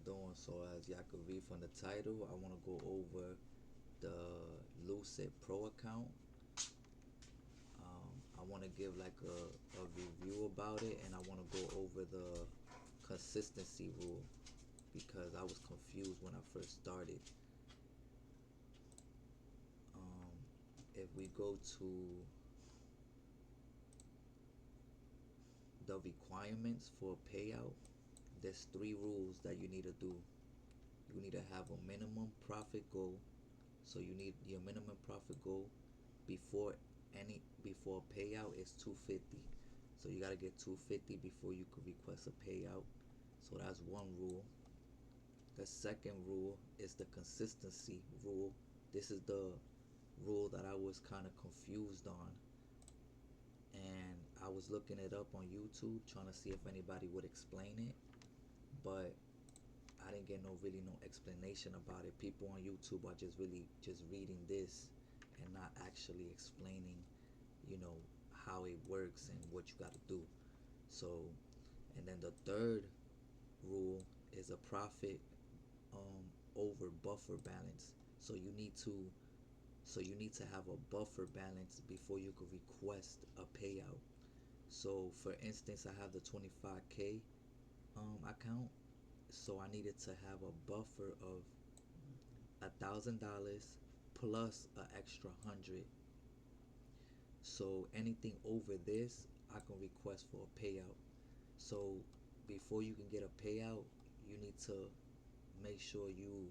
doing? So as y'all could read from the title, I want to go over the Lucid Pro account. I want to give like a review about it, and I want to go over the consistency rule because I was confused when I first started. If we go to the requirements for a payout, there's three rules that you need to do. You need to have a minimum profit goal. So you need your minimum profit goal before before a payout is 250. So you gotta get 250 before you could request a payout. So that's one rule. The second rule is the consistency rule. This is the rule that I was kind of confused on, and I was looking it up on YouTube trying to see if anybody would explain it, but I didn't get no explanation about it. People on YouTube are just really just reading this and not actually explaining, how it works and what you got to do. So, and then the third rule is a profit over buffer balance. So you need to have a buffer balance before you could request a payout. So for instance, I have the 25K account, so I needed to have a buffer of $1,000 plus an extra 100. So anything over this, I can request for a payout. So before you can get a payout, you need to make sure you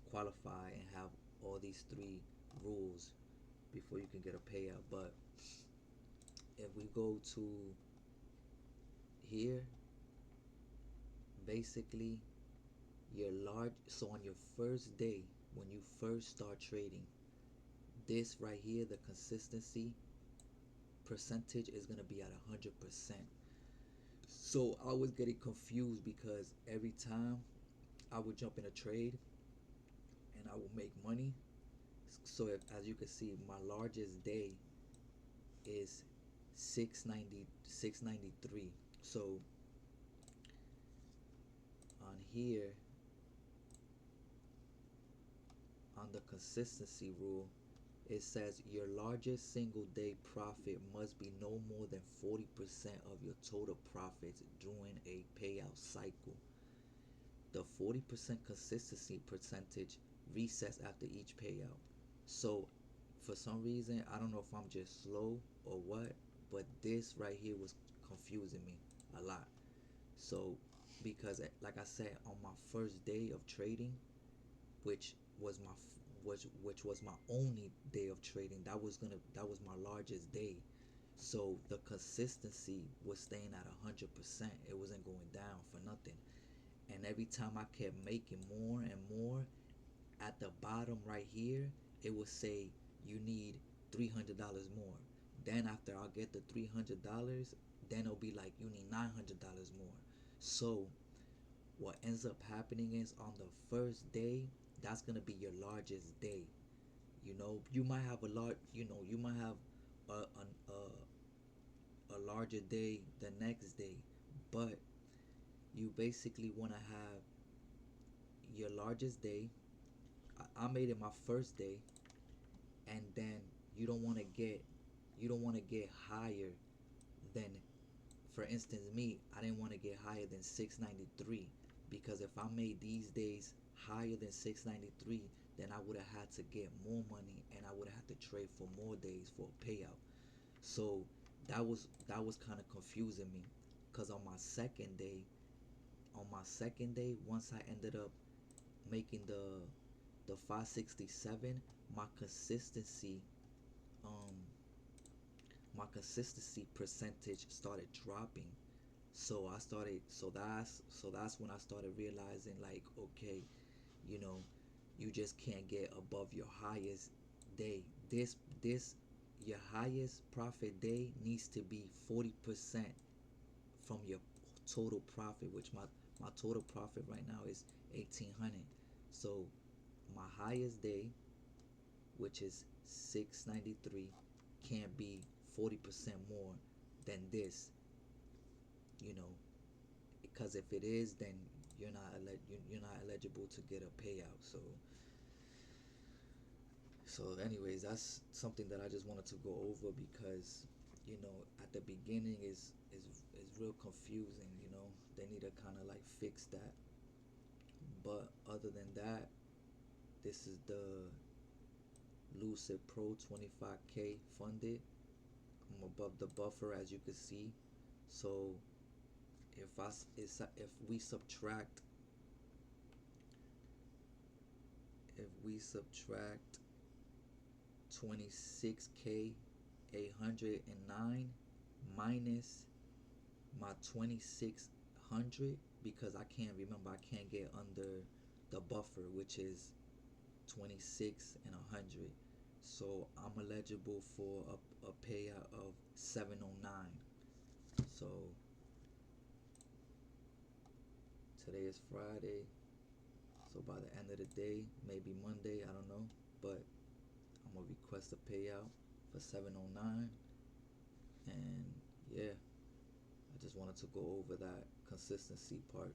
qualify and have all these three rules before you can get a payout. But if we go to here, basically so on your first day when you first start trading, this right here, the consistency percentage is going to be at 100%. So I was getting confused because every time I would jump in a trade and I would make money. So as you can see, my largest day is 693. So on here, on the consistency rule, it says your largest single day profit must be no more than 40% of your total profits during a payout cycle. The 40% consistency percentage resets after each payout. So for some reason, I don't know if I'm just slow or what, but this right here was confusing me a lot. So because like I said, on my first day of trading, which was my only day of trading, that was my largest day. So the consistency was staying at 100%. It wasn't going down for nothing. And every time I kept making more and more, at the bottom right here, it would say you need $300 more. Then after I get the $300, then it'll be like you need $900 more. So what ends up happening is on the first day, that's gonna be your largest day. You might have you might have a larger day the next day, but you basically want to have your largest day. I made it my first day, and then you don't want to get higher than, for instance, me, I didn't want to get higher than 693, because if I made these days higher than 693, then I would have had to get more money and I would have had to trade for more days for a payout. So that was kind of confusing me, because on my second day, once I ended up making the 567, um my consistency percentage started dropping. So that's when I started realizing, like, okay, you know you just can't get above your highest day. This Your highest profit day needs to be 40% from your total profit, which my total profit right now is 1800. So my highest day, which is 693, can't be 40% more than this, you know because if it is, then you're not eligible to get a payout. So anyways, that's something that I just wanted to go over because at the beginning is real confusing. They need to kind of like fix that. But other than that, this is the Lucid Pro 25K funded. I'm above the buffer, as you can see. So if we subtract if we subtract 26K 809 minus my 2600, because I can't remember, I can't get under the buffer, which is 26 and 100. So I'm eligible for a payout of 709. So today is Friday. So by the end of the day, maybe Monday, I don't know, but I'm gonna request a payout for 709. And yeah, I just wanted to go over that consistency part.